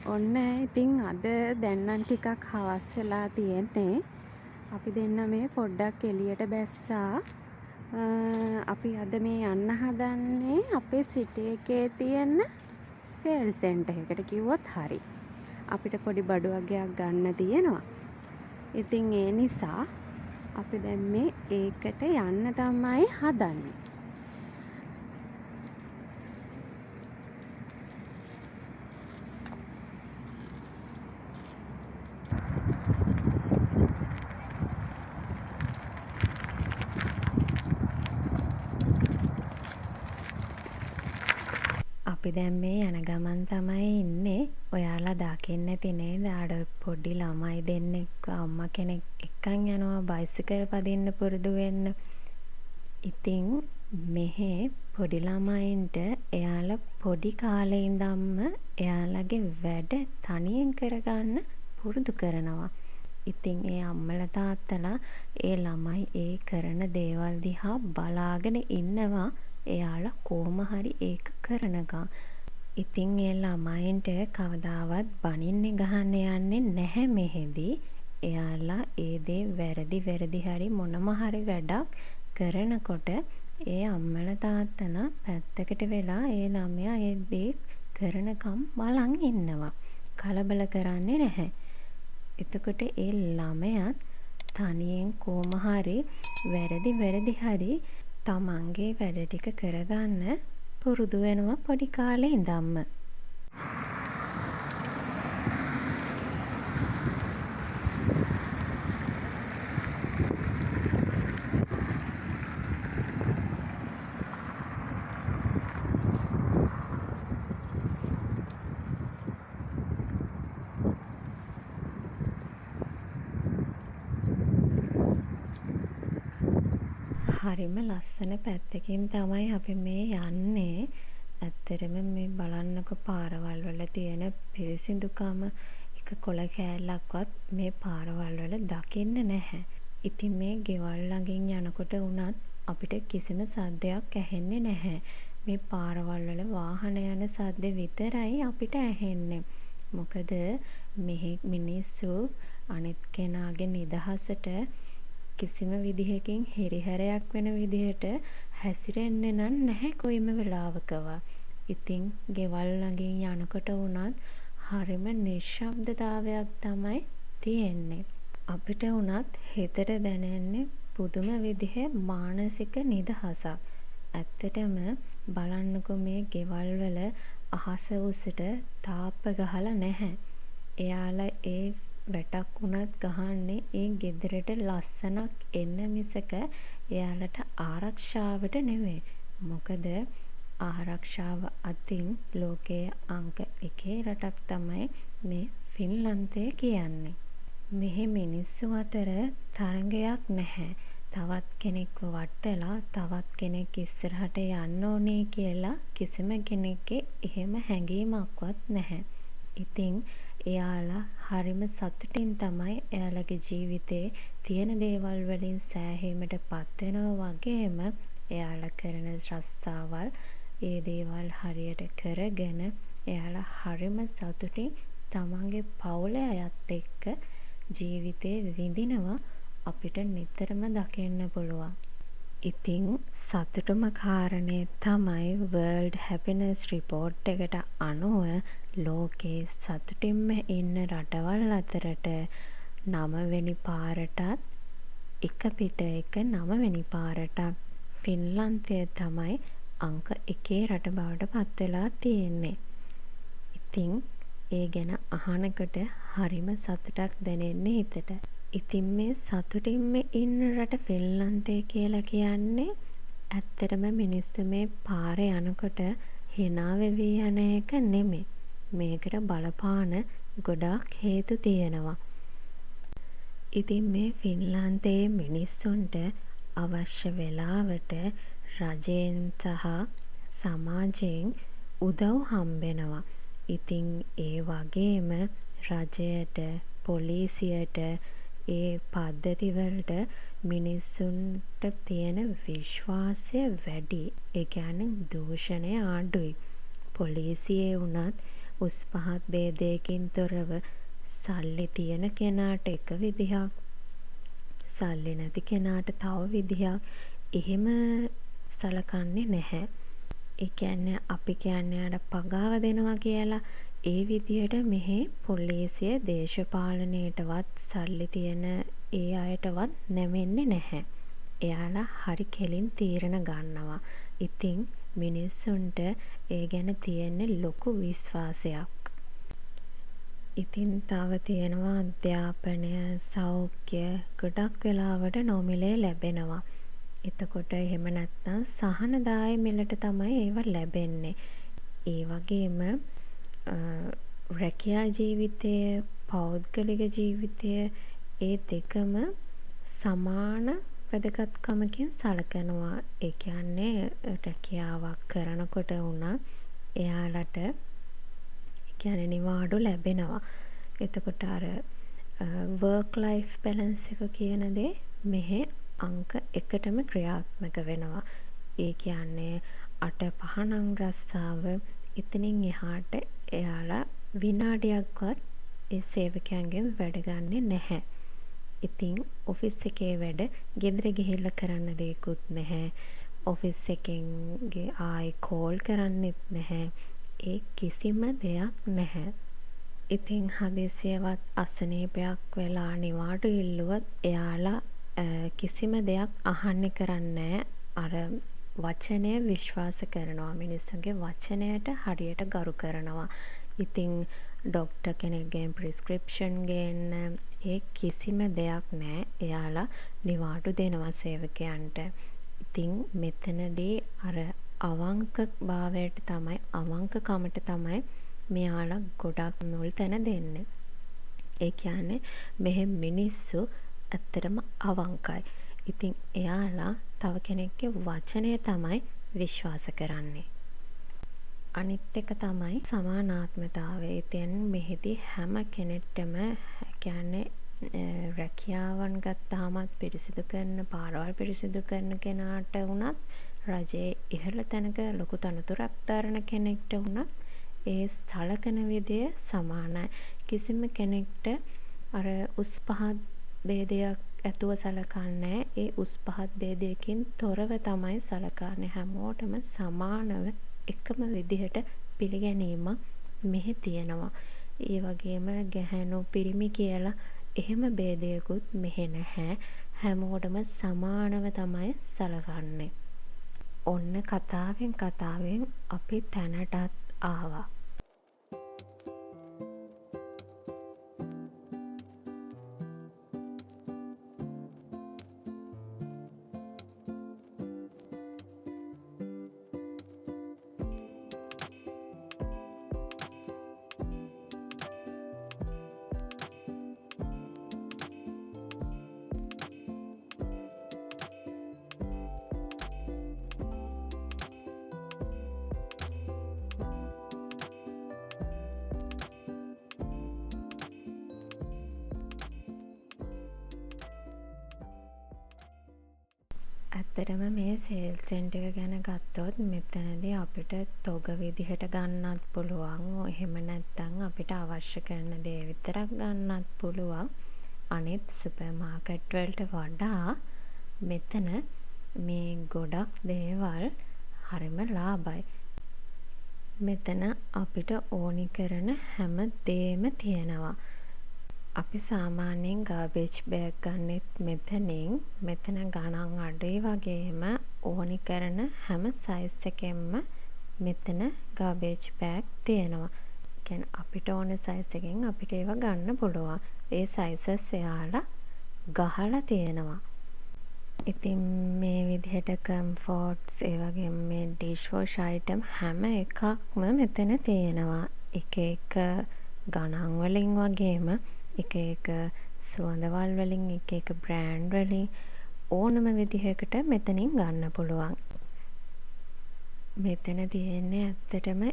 ඔන්න ඉතින් අද දැන් නම් ටිකක් හවස් වෙලා තියෙන්නේ. අපි දෙන්න මේ පොඩ්ඩක් එළියට බැස්සා. අපි අද මේ යන්න හදන්නේ අපේ සිටි එකේ තියෙන සේල් සෙන්ටර් එකකට කිව්වොත් හරි. අපිට පොඩි බඩු වගයක් ගන්න තියෙනවා. ඉතින් ඒ නිසා අපි දැන් මේ ඒකට යන්න තමයි හදන්නේ. අපි දැන් මේ යන ගමන් තමයි ඉන්නේ. ඔයාලා දකින්න ඇති නේද? අර පොඩි ළමයි දෙන්නෙක් අම්මා කෙනෙක් එක්කන් යනවා බයිසිකල් පදින්න පුරුදු වෙන්න. ඉතින් මෙහෙ පොඩි ළමයින්ට එයාලා පොඩි කාලේ ඉඳන්ම එයාලගේ වැඩ තනියෙන් කරගන්න පුරුදු කරනවා. ඉතින් ඒ අම්මලා තාත්තලා ඒ ළමයි ඒ කරන දේවල් දිහා බලාගෙන ඉන්නවා. එයාලා කොහොම හරි ඒක කරනකම්. ඉතින් ඒ ළමයින්ට කවදාවත් බනින්නේ ගහන්න යන්නේ නැහැ මෙහෙදී. එයාලා ඒ දේ වැරදි හරි මොනම හරි වැඩක් කරනකොට ඒ අම්මලා තාත්තලා පැත්තකට වෙලා ඒ ළමයා ඒ දේ කරනකම් බලන් ඉන්නවා. කලබල කරන්නේ නැහැ. එතකොට ඒ ළමයාත් තනියෙන් කොහොම හරි වැරදි හරි තමන්ගේ වැඩ ටික කරගන්න පුරුදු වෙනවා පොඩි කාලේ ඉඳන්ම. හරිම ලස්සන පැත්තකින් තමයි අපි මේ යන්නේ. ඇත්තටම මේ බලන්නකො පාරවල් වල තියෙන පිරිසිදුකම එක කොළ කෑල්ලක්වත් මේ පාරවල් වල දකින්න නැහැ. ඉතින් මේ ගෙවල් ළඟින් යනකොට වුණත් අපිට කිසිම සද්දයක් ඇහෙන්නේ නැහැ. මේ පාරවල් වල වාහන යන සද්ද විතරයි අපිට ඇහෙන්නේ. මොකද මෙහි මිනිස්සු අනිත් කෙනාගේ නිදහසට කිසිම විදිහකින් හිරිහැරයක් වෙන විදිහට හැසිරෙන්නේ නැහැ කොයිම වෙලාවකවත්. ඉතින් ගෙවල් ළඟින් යනකොට වුණත් හරිම නිශ්ශබ්දතාවයක් තමයි තියෙන්නේ. අපිට වුණත් හිතට දැනෙන්නේ පුදුම විදිහේ මානසික නිදහසක්. ඇත්තටම බලන්නකො මේ ගෙවල් වල අහස උසට තාප්ප ගහලා නැහැ. එයාලා ඒ වැටක් වුණත් ගහන්නේ ඒ ගෙදරට ලස්සනක් එන්න මිසක එයාලට ආරක්ෂාවට නෙවෙයි. මොකද ආරක්ෂාව අතින් ලෝකයේ අංක 1 රටක් තමයි මේ ෆින්ලන්තය කියන්නේ. මෙහි මිනිස්සු අතර තරඟයක් නැහැ. තවත් කෙනෙක්ව වටලා තවත් කෙනෙක් ඉස්සරහට යන්න ඕනේ කියලා කිසිම කෙනෙක්ගේ එහෙම හැඟීමක්වත් නැහැ. ඉතින් එයාලා හරිම සතුටින් තමයි එයාලගේ ජීවිතේ තියෙන දේවල් වලින් සෑහීමට පත් වෙනවා වගේම එයාලා කරන රස්සාවල් ඒ දේවල් හරියට කරගෙන එයාලා හරිම සතුටින් තමන්ගේ පවුලේ අයත් එක්ක ජීවිතේ විඳිනවා අපිට නිතරම දකින්න පුළුවන්. ඉතින් සතුටුම කාරණේ තමයි World Happiness Report එකට අනුව ලෝකේ සතුටින්ම ඉන්න රටවල් අතරට 9 වෙනි පාරටත් එක පිට එක 9 වෙනි පාරටත් ෆින්ලන්තය තමයි අංක 1 රට බවට පත් වෙලා තියෙන්නේ. ඉතින් ඒ ගැන අහනකොට හරිම සතුටක් දැනෙන්නේ හිතට. ඉතින් මේ සතුටින්ම ඉන්න රට ෆින්ලන්තය කියලා කියන්නේ ඇත්තටම මිනිස්සු මේ පාරේ යනකොට hina වෙවි යන එක නෙමෙයි. මේකට බලපාන ගොඩාක් හේතු තියෙනවා. ඉතින් මේ ෆින්ලන්තයේ මිනිස්සුන්ට අවශ්‍ය වෙලාවට රජයෙන් සහ සමාජයෙන් උදව් හම්බෙනවා. ඉතින් ඒ වගේම රජයට පොලිසියට ඒ පද්ධතිවලට මිනිස්සුන්ට තියෙන විශ්වාසය වැඩි. ඒ කියන්නේ දූෂණය අඩුයි. පොලිසියේ වුණත් උස් පහත් ભેදයකින් තොරව සල්ලි තියෙන කෙනාට එක විදිහක්, සල්ලි නැති කෙනාට තව විදිහක්. එහෙම සලකන්නේ නැහැ. ඒ කියන්නේ අපි කියන්නේ අර පගාව දෙනවා කියලා. ඒ විදිහට මෙහි පොලිසිය දේශපාලනයටවත් සල්ලි තියෙන ඒ අයටවත් නැමෙන්නේ නැහැ. එයාලා හරි කෙලින් තීරණ ගන්නවා. ඉතින් මිනිස්සුන්ට ඒ ගැන තියෙන්නේ ලොකු විශ්වාසයක්. ඉතින් තව තියෙනවා අධ්‍යාපනය, සෞඛ්‍ය ගොඩක් වෙලාවට නොමිලේ ලැබෙනවා. එතකොට එහෙම නැත්නම් සහනදායි මිලට තමයි ඒව ලැබෙන්නේ. ඒ වගේම රැකියා ජීවිතය, පෞද්ගලික ජීවිතය ඒ දෙකම සමාන වැදගත්කමකින් සලකනවා. ඒ කියන්නේ රැකියාවක් කරනකොට වුණත් එයාලට කියන්නේ නිවාඩු ලැබෙනවා. එතකොට අර work life balance එක කියන දේ මෙහි අංක 1ටම ක්‍රියාත්මක වෙනවා. ඒ කියන්නේ 8-5 නම් රස්සාව. එතනින් එහාට එයාලා විනාඩියක්වත් ඒ සේවකයන්ගෙන් වැඩ ගන්නෙ නැහැ. ඉතින් ඔෆිස් එකේ වැඩ ගෙදර ගිහිල්ලා කරන්න දෙයක්වත් නැහැ. ඔෆිස් එකෙන් ආයි කෝල් කරන්නෙත් නැහැ. ඒ කිසිම දෙයක් නැහැ. ඉතින් හදිසියවත් අසනීපයක් වෙලා නිවාඩු ඉල්ලුවත් එයාලා කිසිම දෙයක් අහන්නේ කරන්නේ අර වචනය විශ්වාස කරනවා. මිනිස්සුන්ගේ වචනයට හරියට ගරු කරනවා. ඉතින් ඩොක්ටර් කෙනෙක්ගෙන් ප්‍රිස්ක්‍රිප්ෂන් ගේන්න ඒ කිසිම දෙයක් නැහැ. එයාලා නිවාඩු දෙනවා සේවකයන්ට. ඉතින් මෙතනදී අර අවංක භාවයට තමයි, අවංකකමට තමයි මෙයාලා ගොඩක් මුල් තැන දෙන්නේ. ඒ කියන්නේ මෙහෙ මිනිස්සු ඇත්තටම අවංකයි. ඉතින් එයාලා තව කෙනෙක්ගේ වචනය තමයි විශ්වාස කරන්නේ. අනිත් එක තමයි සමානාත්මතාවය. ඉතින් මෙහිදී හැම කෙනෙක්ටම කියන්නේ රැකියාවන් ගත්තාමත් පිරිසිදු කරන, පාරවල් පිරිසිදු කරන කෙනාට වුණත්, රජයේ ඉහළ තැනක ලොකු තනතුරක් දරන කෙනෙක්ට වුණත් ඒ සලකන විදිය සමානයි. කිසිම කෙනෙක්ට අර උස් පහත් ભેදයක් ඇතුව සලකන්නේ. ඒ උස් පහත් ભેදයකින් තොරව තමයි සලකන්නේ. හැමෝටම සමානව එකම විදිහට පිළිගැනීමක් මෙහි තියෙනවා. ඒ වගේම ගැහැණු පිරිමි කියලා එහෙම ભેදයකුත් මෙහි නැහැ. හැමෝටම සමානව තමයි සලකන්නේ. ඔන්න කතාවෙන් අපි තැනටත් ආවා. ඇත්තටම මේ සේල්ස් සෙන්ටර් එක ගැන ගත්තොත් මෙතනදී අපිට තොග විදිහට ගන්නත් පුළුවන්. එහෙම නැත්නම් අපිට අවශ්‍ය කරන දේ විතරක් ගන්නත් පුළුවන්. අනිත් සුපර් මාකට් වලට වඩා මෙතන මේ ගොඩක් දේවල් හරිම ලාභයි. මෙතන අපිට ඕනි කරන හැම දේම තියෙනවා. අපි සාමාන්‍යයෙන් ගාබේජ් බෑග් ගන්නෙත් මෙතනින්. මෙතන ගණන් අඩුයි වගේම ඕනි කරන හැම සයිස් එකෙන්ම මෙතන ගාබේජ් බෑග් තියෙනවා. කියන්නේ අපිට ඕන සයිස් එකෙන් අපිට ඒව ගන්න පුළුවන්. ඒ සයිසස් එයාලා ගහලා තියෙනවා. ඉතින් මේ විදිහට කම්ෆෝර්ට්ස් ඒ වගේම මේ ඩිෂ් වොෂ් අයිටම් හැම එකක්ම මෙතන තියෙනවා. එක එක ගණන් වලින් වගේම එක එක සුවඳවල් වලින්, එක එක බ්‍රෑන්ඩ් වලින් ඕනම විදිහකට මෙතනින් ගන්න පුළුවන්. මෙතන තියෙන්නේ ඇත්තටම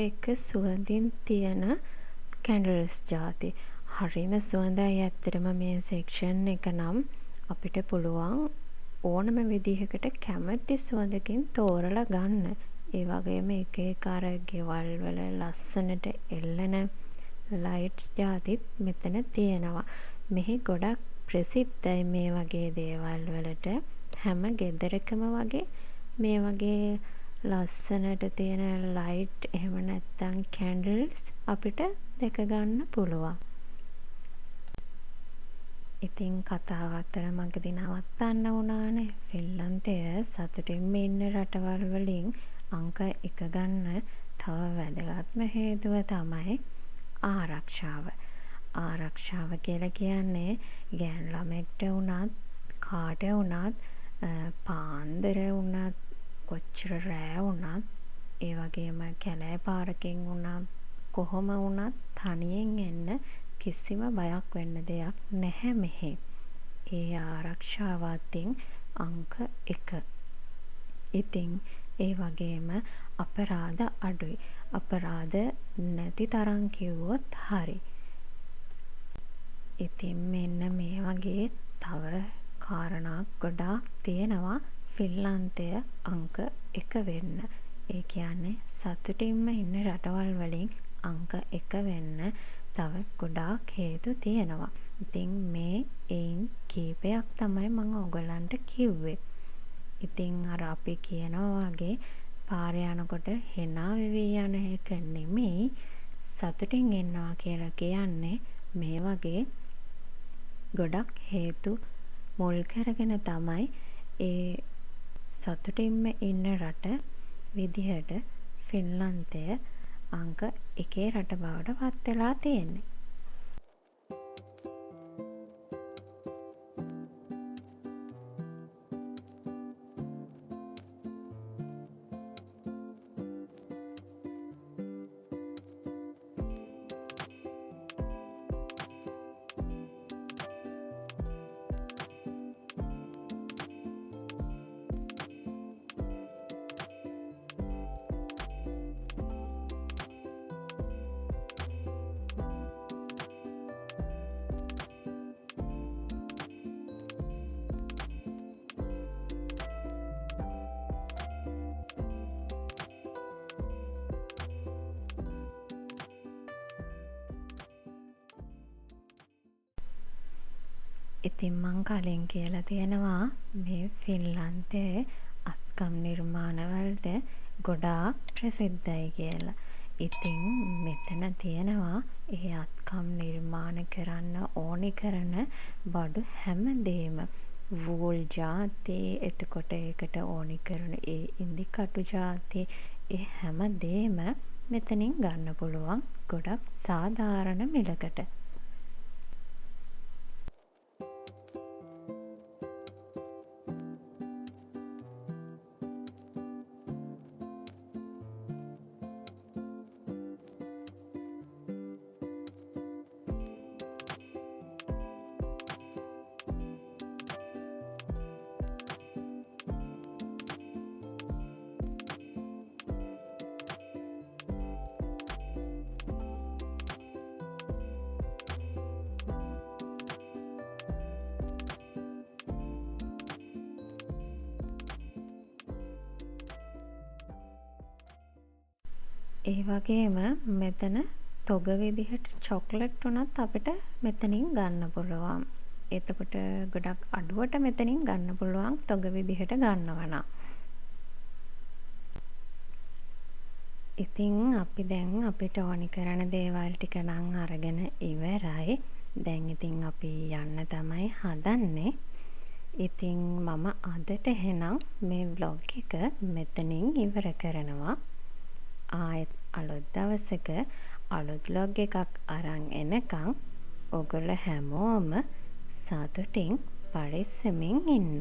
එක සුවඳින් තියෙන කැන්ඩල්ස් ಜಾති. හරිම සුවඳයි ඇත්තටම මේ සෙක්ෂන් එක නම් අපිට පුළුවන් ඕනම විදිහකට කැමති සුවඳකින් තෝරලා ගන්න. ඒ වගේම එක එක අර ගෙවල් වල ලස්සනට එල්ලන ලයිට්ස් ජාතිත් මෙතන තියෙනවා. මෙහි ගොඩක් ප්‍රසිද්ධයි මේ වගේ දේවල් වලට. හැම ගෙදරකම වගේ මේ වගේ ලස්සනට තියෙන ලයිට් එහෙම නැත්තම් කැන්ඩල්ස් අපිට දැක ගන්න පුළුවන්. ඉතින් කතාව අතර මගදී නවත්තන්න වුණානේ. ෆින්ලන්තය සතුටින්ම ඉන්න රටවල් වලින් අංක 1 ගන්න තව වැදගත්ම හේතුව තමයි ආරක්ෂාව. ආරක්ෂාව කියලා කියන්නේ ගෑනු ළමෙක්ට වුණත් කාට වුණත් පාන්දර වුණත් කොච්චර රෑ වුණත් ඒ වගේම කැලෑ පාරකින් වුණත් කොහොම වුණත් තනියෙන් එන්න කිසිම බයක් වෙන්න දෙයක් නැහැ මෙහි. ඒ ආරක්ෂාව අතින් අංක 1. ඉතින් ඒ වගේම අපරාධ අඩුයි. අපරාධ නැති තරම් කිව්වොත් හරි. ඉතින් මෙන්න මේ වගේ තව කාරණා ගොඩාක් තියෙනවා ෆින්ලන්තය අංක 1 වෙන්න. ඒ කියන්නේ සතුටින්ම ඉන්න රටවල් වලින් අංක 1 වෙන්න තව ගොඩාක් හේතු තියෙනවා. ඉතින් මේ එයින් කීපයක් තමයි මම ඔයගලන්ට කිව්වේ. ඉතින් අර අපි කියනවා වගේ පාරේ යනකොට hina වෙවි යන එක නෙමෙයි, සතුටින් ඉන්නවා කියලා කියන්නේ මේ වගේ ගොඩක් හේතු මුල් කරගෙන තමයි ඒ සතුටින්ම ඉන්න රට විදිහට ෆින්ලන්තය අංක 1 රට බවට පත් වෙලා තියෙන්නේ. ඉතින් මං කලින් කියලා තියෙනවා මේ ෆින්ලන්තයේ අත්කම් නිර්මාණවලට ගොඩාක් ප්‍රසිද්ධයි කියලා. ඉතින් මෙතන තියෙනවා ඒ අත්කම් නිර්මාණ කරන්න ඕනි කරන බඩු හැමදේම. වූල් ජාති, එතකොට ඒකට ඕනි කරන ඒ ඉන්දි කටු ජාති, ඒ හැමදේම මෙතනින් ගන්න පුළුවන් ගොඩක් සාධාරණ මිලකට. ඒ වගේම මෙතන තොග විදිහට චොක්ලට් උනත් අපිට මෙතනින් ගන්න පුළුවන්. එතකොට ගොඩක් අඩුවට මෙතනින් ගන්න පුළුවන් තොග විදිහට ගන්නවා නම්. ඉතින් අපි දැන් අපිට ඕනි කරන දේවල් ටික නම් අරගෙන ඉවරයි. දැන් ඉතින් අපි යන්න තමයි හදන්නේ. ඉතින් මම අදට එහෙනම් මේ vlog එක මෙතනින් ඉවර කරනවා. ආයෙත් අලුත් දවසක අලුත් vlog එකක් අරන් එනකම් ඔයගොල්ලෝ හැමෝම සතුටින් පරිස්සමින් ඉන්න.